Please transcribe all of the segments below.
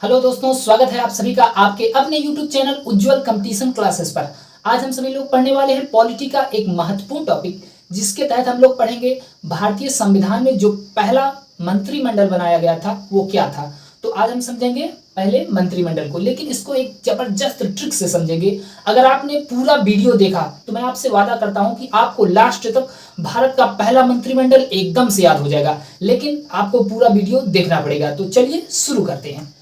Hello दोस्तों, स्वागत है आप सभी का आपके अपने YouTube चैनल उज्जवल कंपटीशन क्लासेस पर। आज हम सभी लोग पढ़ने वाले हैं पॉलिटी का एक महत्वपूर्ण टॉपिक, जिसके तहत हम लोग पढ़ेंगे भारतीय संविधान में जो पहला मंत्रिमंडल बनाया गया था वो क्या था। तो आज हम समझेंगे पहले मंत्रिमंडल को, लेकिन इसको एक जबरदस्त ट्रिक से समझेंगे। अगर आपने पूरा वीडियो देखा तो मैं आपसे वादा करता हूं कि आपको लास्ट तक भारत का पहला मंत्रिमंडल एकदम से याद हो जाएगा, लेकिन आपको पूरा वीडियो देखना पड़ेगा। तो चलिए शुरू करते हैं।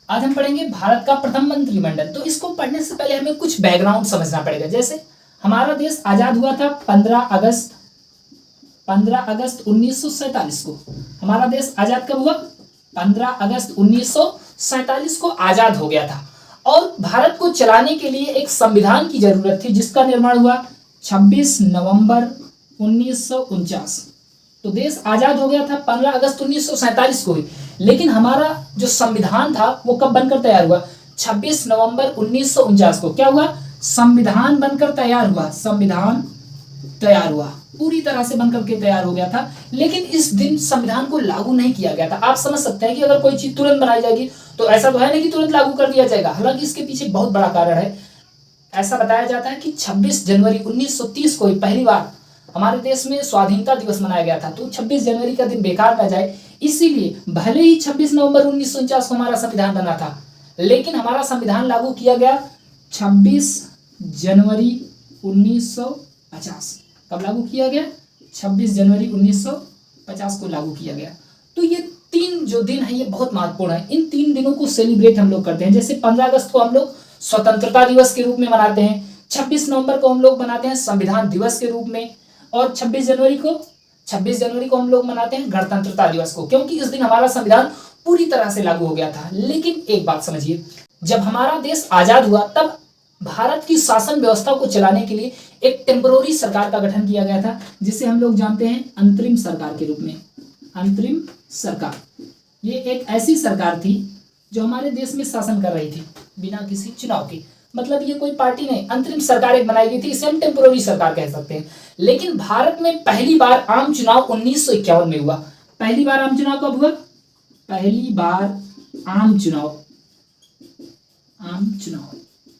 आज हम पढ़ेंगे भारत का प्रथम मंत्रिमंडल। तो इसको पढ़ने से पहले हमें कुछ बैकग्राउंड समझना पड़ेगा। जैसे हमारा देश आजाद हुआ था 15 अगस्त 1947 को। हमारा देश आजाद कब हुआ? 15 अगस्त 1947 को आजाद हो गया था। और भारत को चलाने के लिए एक संविधान की जरूरत थी, जिसका निर्माण हुआ 26 नवंबर 1949। तो देश आजाद हो गया था 15 अगस्त 1947 को ही, लेकिन हमारा जो संविधान था वो कब बनकर तैयार हुआ? 26 नवंबर 1949 को। क्या हुआ? संविधान बनकर तैयार हुआ। संविधान तैयार हुआ, पूरी तरह से बनकर के तैयार हो गया था, लेकिन इस दिन संविधान को लागू नहीं किया गया था। आप समझ सकते हैं कि अगर कोई चीज तुरंत बनाई जाएगी तो ऐसा तो है नहीं कि तुरंत लागू कर दिया जाएगा। हालांकि इसके पीछे बहुत बड़ा कारण है। ऐसा बताया जाता है कि 26 जनवरी 1930 को ही पहली बार हमारे देश में स्वाधीनता दिवस मनाया गया था। तो 26 जनवरी का दिन बेकार ना जाए, इसीलिए भले ही 26 नवंबर 1949 को हमारा संविधान बना था, लेकिन हमारा संविधान लागू किया गया 26 जनवरी 1950। कब लागू किया गया? 26 जनवरी 1950 को लागू किया गया। तो ये तीन जो दिन है ये बहुत महत्वपूर्ण है। इन तीन दिनों को सेलिब्रेट हम लोग करते हैं। जैसे 15 अगस्त को हम लोग स्वतंत्रता दिवस के रूप में मनाते हैं, 26 नवंबर को हम लोग मनाते हैं संविधान दिवस के रूप में, और 26 जनवरी को हम लोग मनाते हैं गणतंत्रता दिवस को, क्योंकि इस दिन हमारा संविधान पूरी तरह से लागू हो गया था। लेकिन एक बात समझिए, जब हमारा देश आजाद हुआ तब भारत की शासन व्यवस्था को चलाने के लिए एक टेम्पररी सरकार का गठन किया गया था, जिसे हम लोग जानते हैं अंतरिम सरकार के रूप में। अंतरिम सरकार ये एक ऐसी सरकार थी जो हमारे देश में शासन कर रही थी बिना किसी चुनाव के। मतलब ये कोई पार्टी नहीं, अंतरिम सरकार एक बनाई गई थी, इसे हम टेम्पररी सरकार कह सकते हैं। लेकिन भारत में पहली बार आम चुनाव 1951 में हुआ। पहली बार आम चुनाव कब हुआ? पहली बार आम चुनाव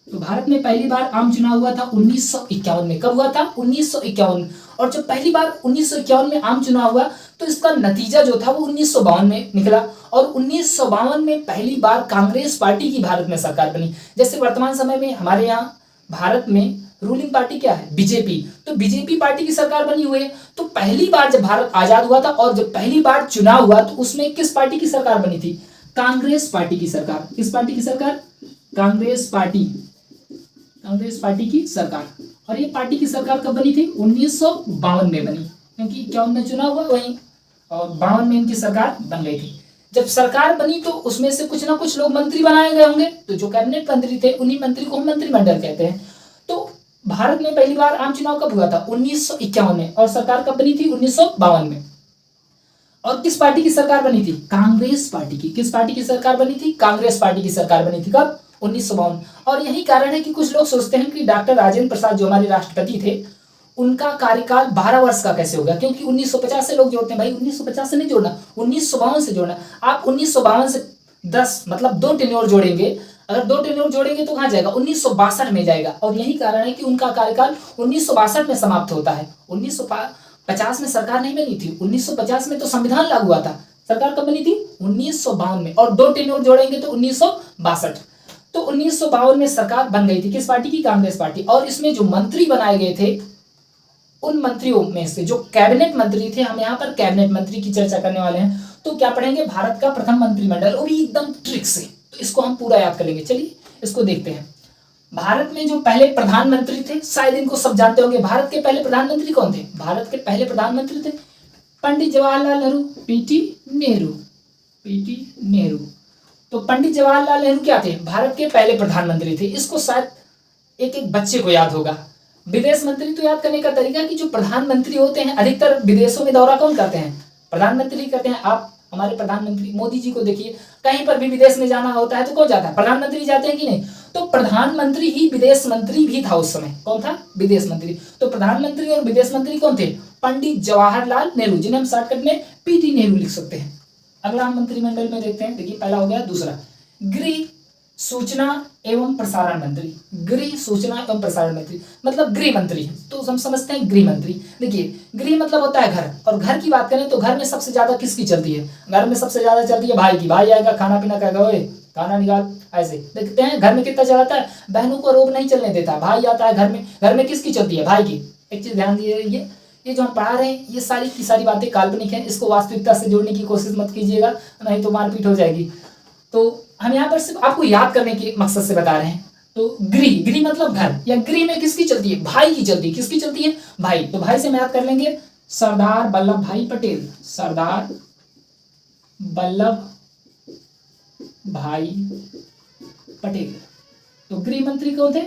तो भारत में पहली बार आम चुनाव हुआ था 1951 में। कब हुआ था? 1951। और जब पहली बार 1951 में आम चुनाव हुआ तो इसका नतीजा जो था वो 1952 में निकला, और 1952 में पहली बार कांग्रेस पार्टी की भारत में सरकार बनी। जैसे वर्तमान समय में हमारे यहाँ भारत में रूलिंग पार्टी क्या है? बीजेपी। तो बीजेपी पार्टी की सरकार बनी हुई है। तो पहली बार जब भारत आजाद हुआ था और जब पहली बार चुनाव हुआ तो उसमें किस पार्टी की सरकार बनी थी? कांग्रेस पार्टी की सरकार। किस पार्टी की सरकार? कांग्रेस पार्टी की सरकार। और ये पार्टी की सरकार कब बनी थी? 1952 में बनी, क्योंकि 51 में चुनाव हुआ वहीं, और 52 में इनकी सरकार बन गई थी। जब सरकार बनी तो उसमें से कुछ ना कुछ लोग मंत्री बनाए गए होंगे, तो जो कैबिनेट मंत्री थे उन्हीं मंत्री को हम मंत्रिमंडल कहते हैं। तो भारत में पहली बार आम चुनाव कब हुआ था? 1951 में। और सरकार कब बनी थी? 1952 में। और किस पार्टी की सरकार बनी थी? कांग्रेस पार्टी की। किस पार्टी की सरकार बनी थी? कांग्रेस पार्टी की सरकार बनी थी। कब? 1952। और यही कारण है कि कुछ लोग सोचते हैं कि डॉक्टर राजेंद्र प्रसाद जो हमारे राष्ट्रपति थे उनका कार्यकाल 12 वर्ष का कैसे होगा, क्योंकि 1950 से लोग जोड़ते हैं। भाई 1950 से नहीं जोड़ना, 1952 से जोड़ना। आप 1952 से 10 मतलब 2 टेन्योर जोड़ेंगे। अगर 2 टेन्योर जोड़ेंगे तो कहाँ जाएगा? 1962 में जाएगा। और यही कारण है कि उनका कार्यकाल 1962 में समाप्त होता है। 1950 में सरकार नहीं बनी थी। 1950 में तो संविधान लागू हुआ था। सरकार कब बनी थी? 1952 में। और 2 टेन्योर जोड़ेंगे तो 1962। तो 1952 में सरकार बन गई थी। किस पार्टी की? कांग्रेस पार्टी। और इसमें जो मंत्री बनाए गए थे उन मंत्रियों में से जो कैबिनेट मंत्री थे, हम यहाँ पर कैबिनेट मंत्री की चर्चा करने वाले हैं। तो क्या पढ़ेंगे? भारत का प्रथम मंत्रिमंडल, वो भी एकदम ट्रिक से। तो इसको हम पूरा याद कर लेंगे। चलिए इसको देखते हैं। भारत में जो पहले प्रधानमंत्री थे, शायद इनको सब जानते होंगे। भारत के पहले प्रधानमंत्री कौन थे? भारत के पहले प्रधानमंत्री थे पंडित जवाहरलाल नेहरू, पीटी नेहरू। तो पंडित जवाहरलाल नेहरू क्या थे? भारत के पहले प्रधानमंत्री थे। इसको शायद एक बच्चे को याद होगा। विदेश मंत्री तो याद करने का तरीका कि जो प्रधानमंत्री होते हैं अधिकतर विदेशों में दौरा कौन करते हैं? प्रधानमंत्री करते हैं। आप हमारे प्रधानमंत्री मोदी जी को देखिए, कहीं पर भी विदेश में जाना होता है तो कौन जाता है? प्रधानमंत्री जाते हैं कि नहीं? तो प्रधानमंत्री ही विदेश मंत्री भी था उस समय। कौन था? विदेश मंत्री। तो प्रधानमंत्री और विदेश मंत्री कौन थे? पंडित जवाहरलाल नेहरू, जिन्हें हम शॉर्टकट में पीटी नेहरू लिख सकते हैं। अगला हम मंत्रिमंडल में देखते हैं। देखिए पहला हो गया। दूसरा गृह सूचना एवं प्रसारण मंत्री, गृह सूचना एवं प्रसारण मंत्री मतलब गृह मंत्री, तो हम समझते हैं गृह मंत्री। देखिए गृह मतलब होता है घर, और घर की बात करें तो घर में सबसे ज्यादा किसकी चलती है, घर में सबसे ज्यादा चलती है भाई की। भाई आएगा खाना पीना कहेगा ओए खाना निकाल, ऐसे देखते हैं। घर में कितना चलाता है, बहनों को रोब नहीं चलने देता, भाई आता है घर में किसकी चलती है, भाई की। एक चीज ध्यान दिए, ये जो हम पढ़ा रहे हैं ये सारी की सारी बातें काल्पनिक हैं, इसको वास्तविकता से जोड़ने की कोशिश मत कीजिएगा, नहीं तो मारपीट हो जाएगी। तो हम यहाँ पर सिर्फ आपको याद करने के मकसद से बता रहे हैं। तो गृह मतलब घर, या गृह में किसकी चलती है, भाई की चलती है। किसकी चलती है, भाई। तो भाई से हम याद कर लेंगे सरदार वल्लभ भाई पटेल, सरदार वल्लभ भाई पटेल। तो गृह मंत्री कौन थे,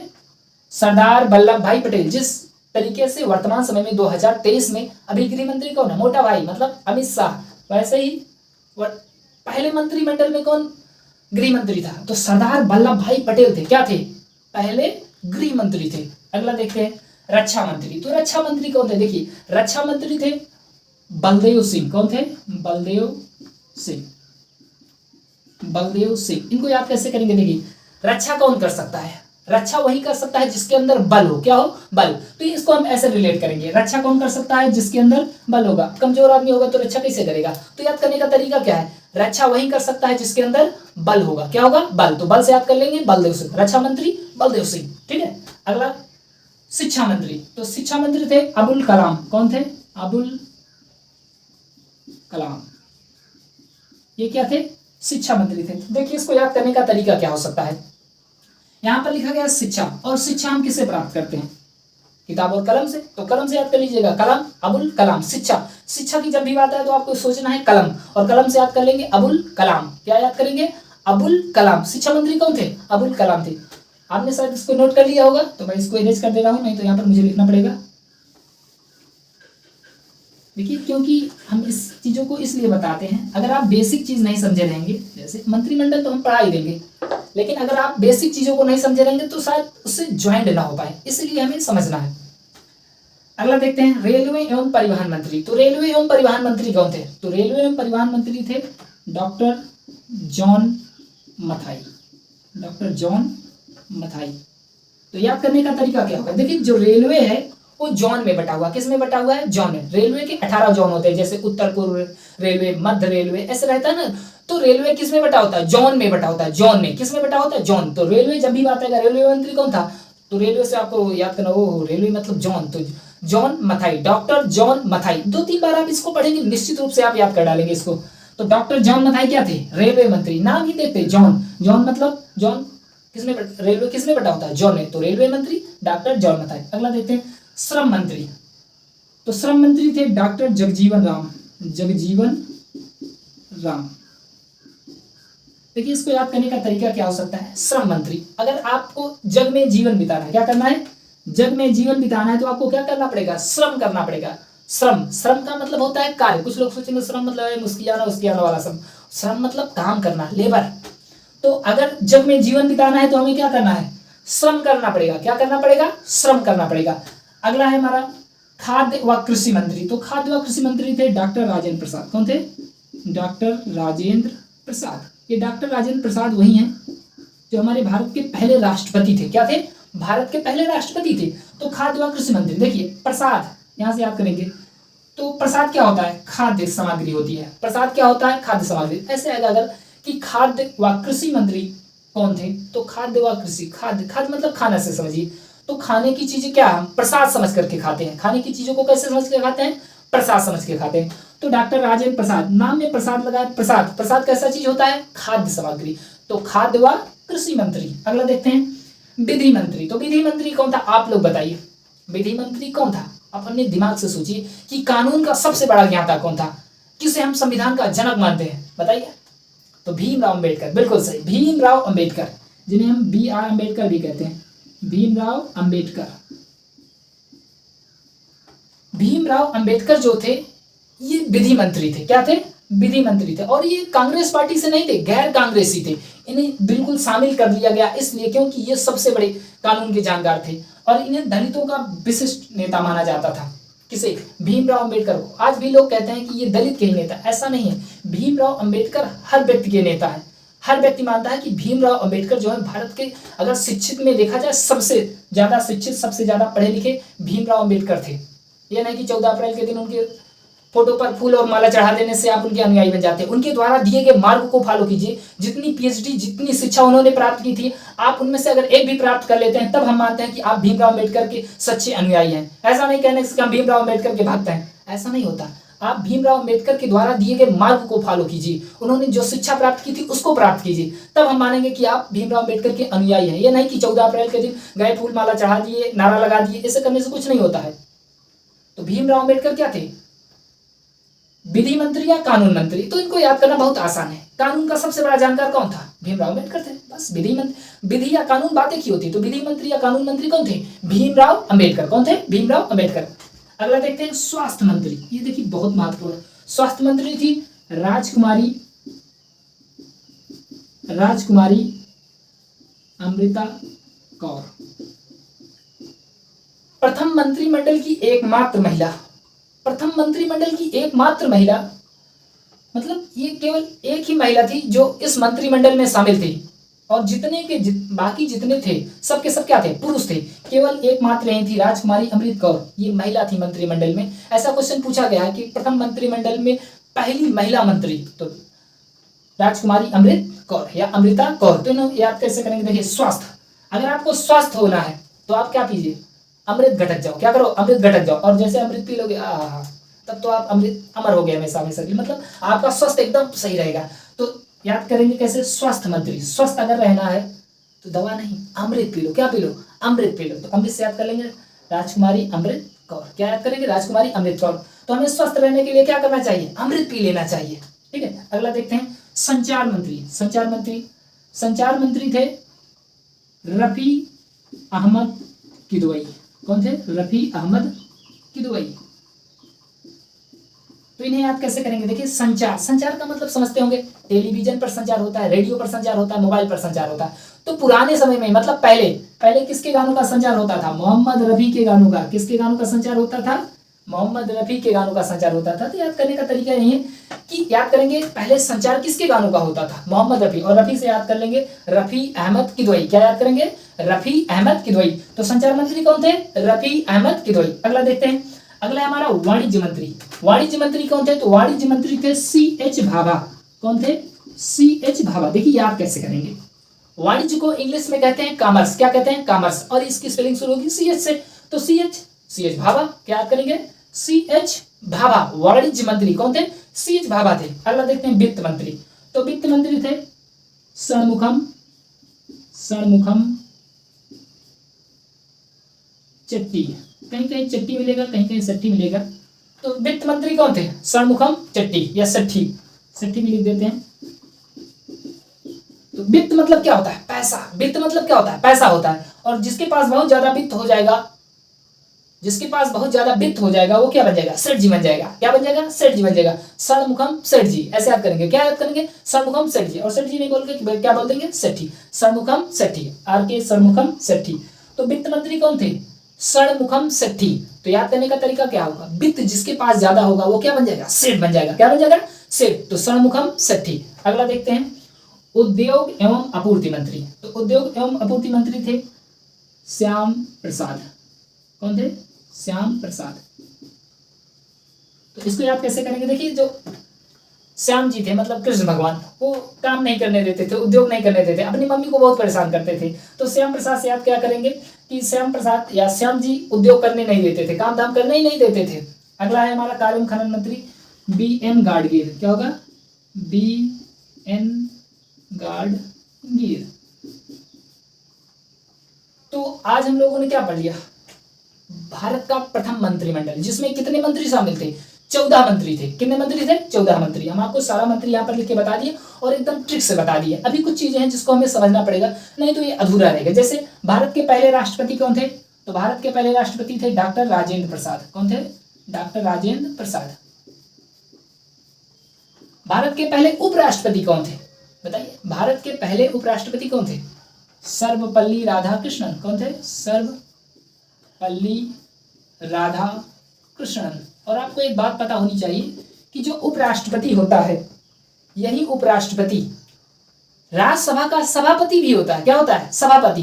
सरदार वल्लभ भाई पटेल। जिस तरीके से वर्तमान समय में 2023 में अभी गृह मंत्री कौन है, मोटा भाई मतलब अमित शाह, वैसे ही पहले मंत्रिमंडल में कौन गृह मंत्री था, तो सरदार वल्लभ भाई पटेल थे। क्या थे, पहले गृह मंत्री थे। अगला देखते हैं रक्षा मंत्री। तो रक्षा मंत्री कौन थे, देखिए रक्षा मंत्री थे बलदेव सिंह। कौन थे, बलदेव सिंह, बलदेव सिंह। इनको याद कैसे करेंगे, देखिए रक्षा कौन कर सकता है, रक्षा वही कर सकता है जिसके अंदर बल हो। क्या हो, बल। तो इसको हम ऐसे रिलेट करेंगे, रक्षा कौन कर सकता है, जिसके अंदर बल होगा। कमजोर आदमी होगा तो रक्षा कैसे करेगा। तो याद करने का तरीका क्या है, रक्षा वही कर सकता है जिसके अंदर बल होगा। क्या होगा, बल। तो बल से याद कर लेंगे बलदेव सिंह, रक्षा मंत्री बलदेव सिंह। ठीक है। अगला शिक्षा मंत्री। तो शिक्षा मंत्री थे अबुल कलाम। कौन थे, अबुल कलाम। ये क्या थे, शिक्षा मंत्री थे। देखिए इसको याद करने का तरीका क्या हो सकता है, यहां पर लिखा गया शिक्षा, और शिक्षा हम किससे प्राप्त करते हैं, किताब और कलम से। तो कलम से याद कर लीजिएगा, कलम अबुल कलाम। शिक्षा, शिक्षा की जब भी बात आए तो आपको सोचना है कलम, और कलम से याद कर लेंगे अबुल कलाम। क्या याद करेंगे, अबुल कलाम। शिक्षा मंत्री कौन थे, अबुल कलाम थे। आपने शायद इसको नोट कर लिया होगा, तो मैं इसको इरेज कर दे रहा हूं, नहीं तो यहाँ पर मुझे लिखना पड़ेगा। देखिए क्योंकि हम इस चीजों को इसलिए बताते हैं, अगर आप बेसिक चीज नहीं समझे रहेंगे, जैसे मंत्रिमंडल तो हम पढ़ा ही देंगे, लेकिन अगर आप बेसिक चीजों को नहीं समझे रहेंगे तो शायद उससे ज्वाइंट ना हो पाए, इसलिए हमें समझना है। अगला देखते हैं रेलवे एवं परिवहन मंत्री। तो रेलवे एवं परिवहन मंत्री कौन थे, तो रेलवे एवं परिवहन मंत्री थे doctor John Mathai, doctor John Mathai. तो याद करने का तरीका क्या होगा, देखिए जो रेलवे है वो जोन में बटा हुआ, किस में बटा हुआ है, जोन में। रेलवे के 18 जोन होते हैं, जैसे उत्तर पूर्व रेलवे, मध्य रेलवे, ऐसे रहता है ना। तो रेलवे किस में बटा होता है, जोन में बटा होता है, जोन में। किस में बटा होता है, जोन। तो रेलवे जब भी बात आएगा, रेलवे मंत्री कौन था, तो रेलवे से आपको याद करना, वो रेलवे मतलब जोन, तो John Mathai, doctor John Mathai. 2-3 बार आप इसको पढ़ेंगे, निश्चित रूप से आप याद कर डालेंगे इसको। तो डॉक्टर जॉन मथाई क्या थे, रेलवे मंत्री। नाम ही देखते जॉन, जॉन मतलब जॉन किसमें, रेलवे किसमें बटा होता है, जॉन में। तो रेलवे मंत्री डॉक्टर जॉन मथाई। अगला देखते हैं श्रम मंत्री। तो श्रम मंत्री थे डॉक्टर जगजीवन राम, जगजीवन राम। देखिए इसको याद करने का तरीका क्या हो सकता है, श्रम मंत्री। अगर आपको जग में जीवन बिताना है, क्या करना है, जग में जीवन बिताना है, तो आपको क्या करना पड़ेगा, श्रम करना पड़ेगा। श्रम, श्रम का मतलब होता है कार्य। कुछ लोग सोचेंगे श्रम मतलब है मुस्कियाना उसकियाना वाला श्रम। श्रम मतलब काम करना, लेबर। तो अगर जग में जीवन बिताना है तो हमें क्या करना है, श्रम करना पड़ेगा। क्या करना पड़ेगा, श्रम करना पड़ेगा। अगला है हमारा खाद्य व कृषि मंत्री। तो खाद्य व कृषि मंत्री थे डॉक्टर राजेंद्र प्रसाद। कौन थे, डॉक्टर राजेंद्र प्रसाद। ये डॉक्टर राजेंद्र प्रसाद वही हैं जो हमारे भारत के पहले राष्ट्रपति थे। क्या थे, भारत के पहले राष्ट्रपति थे। तो खाद्य व कृषि मंत्री, देखिए प्रसाद यहां से याद करेंगे। तो प्रसाद क्या होता है, खाद्य सामग्री होती है। प्रसाद क्या होता है, खाद्य सामग्री। ऐसे आएगा अगर कि खाद्य व कृषि मंत्री कौन थे, तो खाद्य व कृषि, खाद्य, खाद्य मतलब खाना से समझिए। तो खाने की चीजें क्या हम प्रसाद समझ करके खाते हैं। खाने की चीजों को कैसे समझ के खाते हैं, प्रसाद समझ के खाते हैं। तो डॉक्टर राजेंद्र प्रसाद, नाम में प्रसाद लगा है। प्रसाद, प्रसाद कैसा चीज होता है, खाद्य सामग्री। तो खाद्य व कृषि मंत्री। अगला देखते हैं विधि मंत्री। तो विधि मंत्री कौन था, आप लोग बताइए, विधि मंत्री कौन था। आप अपने दिमाग से सोचिए कि कानून का सबसे बड़ा ज्ञाता कौन था, किसे हम संविधान का जनक मानते हैं, बताइए। तो भीमराव अंबेडकर, बिल्कुल सही, भीमराव अंबेडकर, जिन्हें हम BR अंबेडकर भी कहते हैं, भीमराव अंबेडकर। भीमराव अंबेडकर जो थे ये विधि मंत्री थे। क्या थे, विधि मंत्री थे। और ये कांग्रेस पार्टी से नहीं थे, गैर कांग्रेसी थे। इन्हें बिल्कुल शामिल कर लिया गया इसलिए क्योंकि ये सबसे बड़े कानून के जानकार थे और इन्हें दलितों का विशिष्ट नेता माना जाता था। किसे, भीमराव अंबेडकर को। आज भी लोग कहते हैं कि ये दलित के ही नेता, ऐसा नहीं है। भीमराव अंबेडकर हर व्यक्ति के नेता है, हर व्यक्ति मानता है कि भीमराव अंबेडकर जो है भारत के अगर शिक्षित में देखा जाए सबसे ज्यादा शिक्षित, सबसे ज्यादा पढ़े लिखे भीमराव अंबेडकर थे। ये नहीं कि 14 अप्रैल के दिन उनके फोटो पर फूल और माला चढ़ा देने से आप उनके अनुयायी बन जाते हैं। उनके द्वारा दिए गए मार्ग को फॉलो कीजिए। जितनी पीएचडी, जितनी शिक्षा उन्होंने प्राप्त की थी, आप उनमें से अगर एक भी प्राप्त कर लेते हैं तब हम मानते हैं कि आप भीमराव अंबेडकर के सच्चे अनुयायी हैं। ऐसा नहीं कहने से कि हम भीमराव अंबेडकर के भक्त हैं, ऐसा नहीं होता। आप भीमराव अंबेडकर के द्वारा दिए गए मार्ग को फॉलो कीजिए, उन्होंने जो शिक्षा प्राप्त की थी उसको प्राप्त कीजिए, तब हम मानेंगे कि आप भीमराव अंबेडकर के अनुयायी हैं। ये नहीं कि 14 अप्रैल के दिन गए, फूल माला चढ़ा दिए, नारा लगा दिए, ऐसे करने से कुछ नहीं होता है। तो भीमराव अंबेडकर क्या थे? विधि मंत्री या कानून मंत्री? तो इनको याद करना बहुत आसान है। कानून का सबसे बड़ा जानकार कौन था? भीमराव अंबेडकर थे। बस विधि या कानून बातें की होती, तो विधि मंत्री या कानून मंत्री कौन थे? भीमराव अंबेडकर। कौन थे? भीमराव अंबेडकर। अगला देखते हैं स्वास्थ्य मंत्री। ये देखिए बहुत महत्वपूर्ण। स्वास्थ्य मंत्री थी राजकुमारी अमृता कौर। प्रथम मंत्रिमंडल की एकमात्र महिला, प्रथम मंत्रिमंडल की एकमात्र महिला, मतलब ये केवल एक ही महिला थी जो इस मंत्रिमंडल में शामिल थी, और बाकी जितने थे सब के सब क्या थे? पुरुष थे। केवल एकमात्र यही थी राजकुमारी अमृत कौर, ये महिला थी मंत्रिमंडल में। ऐसा क्वेश्चन पूछा गया है कि प्रथम मंत्रिमंडल में पहली महिला मंत्री, तो राजकुमारी अमृत कौर या अमृता कौर। तो इन्हें याद कैसे करेंगे? देखिए स्वास्थ्य, अगर आपको स्वस्थ होना है तो आप क्या कीजिए? अमृत घटक जाओ। क्या करो? अमृत घटक जाओ, और जैसे अमृत पी लोगे तब तो आप अमर हो गए हमेशा हमेशा के लिए, मतलब आपका स्वास्थ्य एकदम सही रहेगा। तो याद करेंगे कैसे? स्वास्थ्य मंत्री। स्वस्थ अगर रहना है तो दवा नहीं, अमृत पी लो। क्या पी लो? अमृत पी लो। तो अमृत से याद कर लेंगे राजकुमारी अमृत कौर। क्या याद करेंगे? राजकुमारी अमृत कौर। तो हमें स्वस्थ रहने के लिए क्या करना चाहिए? अमृत पी लेना चाहिए। ठीक है, अगला देखते हैं संचार मंत्री। संचार मंत्री थे रफी अहमद किदवई। कौन थे? रफी अहमद किदवई। तो इन्हें याद कैसे करेंगे? देखिए संचार का मतलब समझते होंगे, टेलीविजन पर संचार होता है, रेडियो पर संचार होता है, मोबाइल पर संचार होता है। तो पुराने समय में, मतलब पहले किसके गानों का संचार होता था? मोहम्मद रफी के गानों का। किसके गानों का संचार होता था? मोहम्मद रफी के गानों का संचार होता था। तो याद करने का तरीका यही है कि याद करेंगे पहले संचार किसके गानों का होता था? मोहम्मद रफी, और रफी से याद कर लेंगे रफी अहमद किदवई। क्या याद करेंगे? रफी अहमद किदवई। तो संचार मंत्री कौन थे? रफी अहमद किदवई। अगला देखते हैं, अगला है हमारा वाणिज्य मंत्री। वाणिज्य मंत्री कौन थे? तो वाणिज्य मंत्री थे C.H. भाभा। कौन थे? C.H. भाभा। देखिए याद कैसे करेंगे? वाणिज्य को इंग्लिश में कहते हैं कॉमर्स। क्या कहते हैं? कॉमर्स। और इसकी स्पेलिंग शुरू होगी CH से, तो C.H. भाभा। क्या याद करेंगे? C.H. भाभा। वाणिज्य मंत्री कौन थे? C.H. भाभा थे। अगला देखते हैं वित्त मंत्री। तो वित्त मंत्री थे षणमुखम चट्टी। कहीं कहीं चट्टी मिलेगा, कहीं कहीं सट्टी मिलेगा। तो वित्त मंत्री कौन थे? षणमुखम चट्टी या सट्टी भी लिख देते हैं। तो वित्त मतलब क्या होता है? पैसा। वित्त मतलब क्या होता है? पैसा होता है। और जिसके पास बहुत ज्यादा वित्त हो जाएगा, वो क्या बन जाएगा? सेठ जी बन जाएगा। क्या बन जाएगा? सेठ जी बन जाएगा। षणमुखम सेठ जी, ऐसे याद करेंगे। क्या याद करेंगे? षणमुखम सेठ जी। और सेठ जी नहीं बोल के क्या बोल देंगे? सेठी। षणमुखम सेठी, RK षणमुखम सेठी। तो वित्त मंत्री कौन थे? षणमुखम सेठी। तो याद करने का तरीका क्या होगा? वित्त जिसके पास ज्यादा होगा वो क्या बन जाएगा? सेठ बन जाएगा। क्या बन जाएगा? सेठ। तो षणमुखम सेठी। अगला देखते हैं उद्योग एवं आपूर्ति मंत्री। तो उद्योग एवं आपूर्ति मंत्री थे श्याम प्रसाद। कौन थे? श्याम प्रसाद। तो इसको याद कैसे करेंगे? देखिए जो श्याम जी थे, मतलब कृष्ण भगवान, वो काम नहीं करने देते थे, उद्योग नहीं करने देते, अपनी मम्मी को बहुत परेशान करते थे। तो श्याम प्रसाद से याद क्या करेंगे कि श्याम प्रसाद या श्याम जी उद्योग करने नहीं देते थे, काम धाम करने ही नहीं देते थे। अगला है हमारा कार्य एवं खनन मंत्री BN गाडगील। क्या होगा? BN गाडगील। तो आज हम लोगों ने क्या पढ़ लिया? भारत का प्रथम मंत्रिमंडल, जिसमें कितने मंत्री शामिल थे? 14 मंत्री थे। कितने मंत्री थे? 14 मंत्री। हम आपको सारा मंत्री यहाँ पर लिख के बता दिए और एकदम ट्रिक से बता दिए। अभी कुछ चीजें हैं जिसको हमें समझना पड़ेगा, नहीं तो ये अधूरा रहेगा। जैसे भारत के पहले राष्ट्रपति कौन थे? तो भारत के पहले राष्ट्रपति थे डॉक्टर राजेंद्र प्रसाद। कौन थे? डॉक्टर राजेंद्र प्रसाद। भारत के पहले उपराष्ट्रपति कौन थे? बताइए, भारत के पहले उपराष्ट्रपति कौन थे? सर्वपल्ली राधाकृष्णन। कौन थे? सर्वपल्ली राधाकृष्णन। और आपको एक बात पता होनी चाहिए कि जो उपराष्ट्रपति होता है, यही उपराष्ट्रपति राज्यसभा का सभापति भी होता है, क्या होता है, सभापति।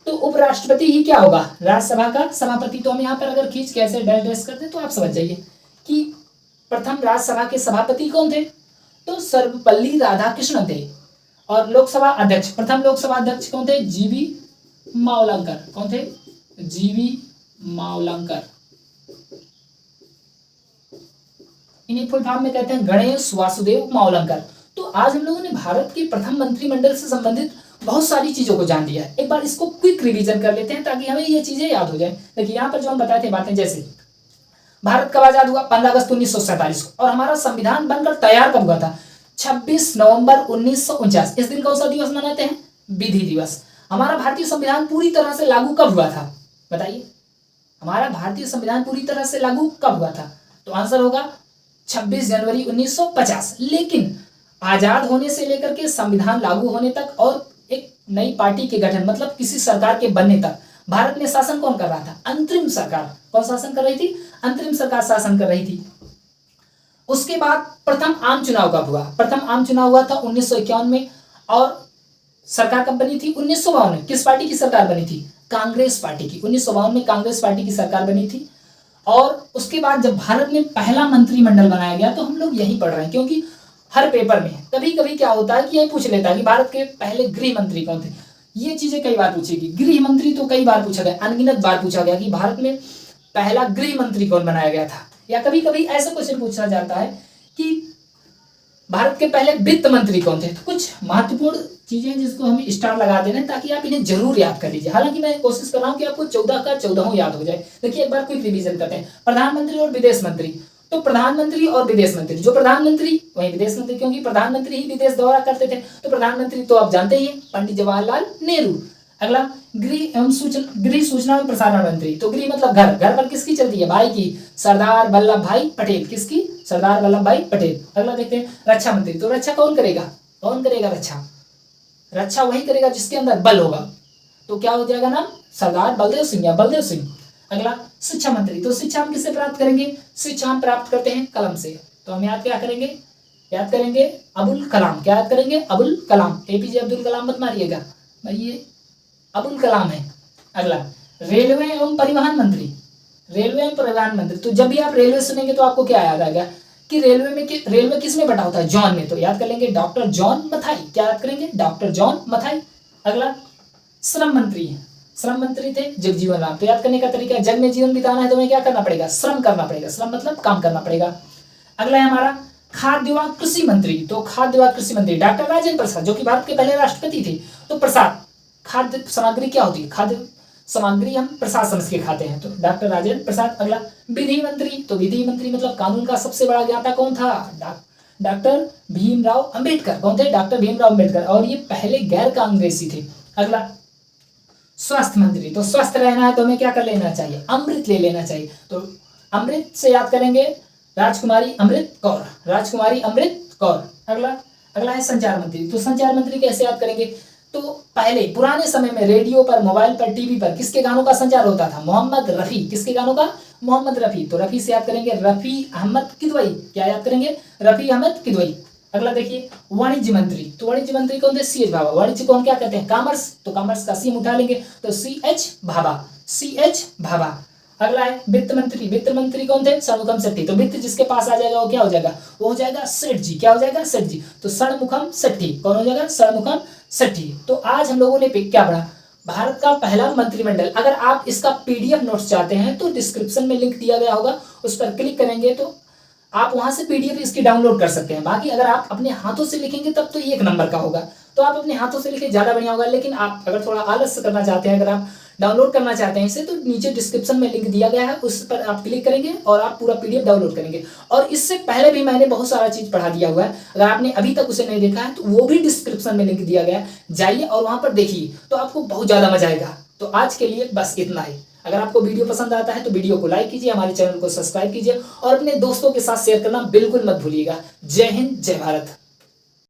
तो उपराष्ट्रपति ही क्या होगा, राज्यसभा का सभापति। तो हम यहाँ पर अगर खींच के ऐसे डैश डैश करते तो आप समझ जाइए कि प्रथम राज्यसभा के सभापति कौन थे, तो सर्वपल्ली राधाकृष्णन थे। और लोकसभा अध्यक्ष, प्रथम लोकसभा अध्यक्ष कौन थे, जीवी मावलंकर। कौन थे, जीवी मावलंकर। इन्हें फुल फॉर्म में कहते हैं गणेश वासुदेव मावलंकर। तो आज हम लोगों ने भारत के प्रथम मंत्रिमंडल से संबंधित बहुत सारी चीजों को जान लिया है। एक बार इसको क्विक रिवीजन कर लेते हैं ताकि हमें ये चीजें याद हो जाए। देखिए यहाँ पर जो हम बताए थे बातें, जैसे भारत कब आजाद हुआ, 15 अगस्त 1947 को। और हमारा संविधान बनकर तैयार कब हुआ था, 26 नवंबर 1949। इस दिन कौन सा दिवस मनाते हैं, विधि दिवस। हमारा भारतीय संविधान पूरी तरह से लागू कब हुआ था, बताइए, हमारा भारतीय संविधान पूरी तरह से लागू कब हुआ था, तो आंसर होगा 26 जनवरी 1950। लेकिन आजाद होने से लेकर के संविधान लागू होने तक और एक नई पार्टी के गठन, मतलब किसी सरकार के बनने तक भारत में शासन कौन कर रहा था, अंतरिम सरकार। कौन शासन कर रही थी, अंतरिम सरकार शासन कर रही थी। उसके बाद प्रथम आम चुनाव कब हुआ, प्रथम आम चुनाव हुआ था 1951 में। और सरकार कब बनी थी, 1952 में। किस पार्टी की सरकार बनी थी, कांग्रेस पार्टी की। 1952 में कांग्रेस पार्टी की सरकार बनी थी। और उसके बाद जब भारत में पहला मंत्रिमंडल बनाया गया, तो हम लोग यही पढ़ रहे हैं, क्योंकि हर पेपर में कभी कभी क्या होता है कि ये पूछ लेता है कि भारत के पहले गृह मंत्री कौन थे। ये चीजें कई बार पूछेगी, गृह मंत्री तो कई बार पूछा गया, अनगिनत बार पूछा गया कि भारत में पहला गृह मंत्री कौन बनाया गया था। या कभी कभी ऐसा क्वेश्चन पूछा जाता है कि भारत के पहले वित्त मंत्री कौन थे। तो कुछ महत्वपूर्ण चीजें जिसको हमें स्टार लगा देना है ताकि आप इन्हें जरूर याद कर लीजिए। हालांकि मैं कोशिश कर रहा हूं कि आपको 14 का 14 याद हो जाए। देखिए एक बार क्विक रिवीजन करते हैं। प्रधानमंत्री और विदेश मंत्री, तो प्रधानमंत्री और विदेश मंत्री, जो प्रधानमंत्री वही विदेश मंत्री, क्योंकि प्रधानमंत्री ही विदेश दौरा करते थे। तो प्रधानमंत्री तो आप जानते ही हैं, पंडित जवाहरलाल नेहरू। अगला गृह सूचना एवं प्रसारण मंत्री, तो गृह मतलब घर, घर पर किसकी चलती है, भाई की, सरदार वल्लभ भाई पटेल। किसकी, सरदार वल्लभ भाई पटेल। अगला देखते हैं रक्षा मंत्री, तो रक्षा कौन करेगा, कौन करेगा रक्षा, रक्षा वही करेगा जिसके अंदर बल होगा। तो क्या हो जाएगा नाम, सरदार बलदेव सिंह या बलदेव सिंह। अगला शिक्षा मंत्री, तो शिक्षा हम किससे प्राप्त करेंगे, शिक्षा हम प्राप्त करते हैं कलम से। तो हम याद क्या करेंगे, याद करेंगे अबुल कलाम। क्या याद करेंगे, अबुल कलाम। एपीजे अब्दुल कलाम मत मारिएगा भाई, ये अबुल कलाम है। अगला रेलवे एवं परिवहन मंत्री, रेलवे एवं परिवहन मंत्री, तो जब भी आप रेलवे सुनेंगे तो आपको क्या याद आएगा कि रेलवे किस में बटा होता है, जॉन में। तो याद कर लेंगे डॉक्टर जॉन मथाई। क्या याद करेंगे, डॉक्टर जॉन मथाई। अगला श्रम मंत्री है, श्रम मंत्री थे जगजीवन राम। तो याद करने का तरीका, जग में जीवन बिताना है तो हमें क्या करना पड़ेगा, श्रम करना पड़ेगा। श्रम मतलब काम करना पड़ेगा। अगला है हमारा खाद्य व कृषि मंत्री, तो खाद्य व कृषि मंत्री डॉक्टर राजेंद्र प्रसाद, जो कि भारत के पहले राष्ट्रपति थे। तो प्रसाद, खाद्य सामग्री क्या होती है, खाद्य सामग्री हम प्रसाद समझ के खाते हैं, तो डॉक्टर राजेंद्र प्रसाद। अगला विधि मंत्री, तो विधि मंत्री मतलब कानून का सबसे बड़ा ज्ञाता कौन था, डॉक्टर भीमराव अंबेडकर। कौन थे, डॉक्टर भीमराव अंबेडकर। और ये पहले गैर कांग्रेसी थे। अगला स्वास्थ्य मंत्री, तो स्वस्थ रहना है तो हमें क्या कर लेना चाहिए, अमृत ले लेना चाहिए। तो अमृत से याद करेंगे राजकुमारी अमृत कौर, राजकुमारी अमृत कौर। अगला है संचार मंत्री, तो संचार मंत्री कैसे याद करेंगे, तो पहले पुराने समय में रेडियो पर, मोबाइल पर, टीवी पर किसके गानों का संचार होता था, मोहम्मद रफी। किसके गानों का, मोहम्मद रफी। तो रफी से याद करेंगे रफी अहमद किदवई। क्या याद करेंगे, रफी अहमद किदवई। अगला देखिए वाणिज्य मंत्री, तो वाणिज्य मंत्री कौन थे, सी एच भाभा। वाणिज्य कौन क्या कहते हैं, कॉमर्स। तो कॉमर्स का सी उठा लेंगे तो C H Bhabha, C H Bhabha. अगला है वित्त मंत्री, वित्त मंत्री कौन थे, षणमुखम शेट्टी। तो वित्त जिसके पास आ जाएगा वो क्या हो जाएगा, वो हो जाएगा सेठ जी। क्या हो जाएगा, सेठ जी। तो षणमुखम शेट्टी कौन हो जाएगा, षणमुखम शेट्टी। तो आज हम लोगों ने क्या पढ़ा, भारत का पहला मंत्रिमंडल। अगर आप इसका पीडीएफ नोट्स चाहते हैं तो डिस्क्रिप्शन में लिंक दिया गया होगा, उस पर क्लिक करेंगे तो आप वहां से पीडीएफ इसकी डाउनलोड कर सकते हैं। बाकी अगर आप अपने हाथों से लिखेंगे तब तो एक नंबर का होगा, तो आप अपने हाथों से लिखे ज्यादा बढ़िया होगा। लेकिन आप अगर थोड़ा आलस करना चाहते हैं, अगर आप डाउनलोड करना चाहते हैं इसे, तो नीचे डिस्क्रिप्शन में लिंक दिया गया है, उस पर आप क्लिक करेंगे और आप पूरा पीडीएफ डाउनलोड करेंगे। और इससे पहले भी मैंने बहुत सारा चीज पढ़ा दिया हुआ है, अगर आपने अभी तक उसे नहीं देखा है तो वो भी डिस्क्रिप्शन में लिंक दिया गया है, जाइए और वहां पर देखिए, तो आपको बहुत ज्यादा मजा आएगा। तो आज के लिए बस इतना ही। अगर आपको वीडियो पसंद आता है तो वीडियो को लाइक कीजिए, हमारे चैनल को सब्सक्राइब कीजिए और अपने दोस्तों के साथ शेयर करना बिल्कुल मत भूलिएगा। जय हिंद, जय भारत।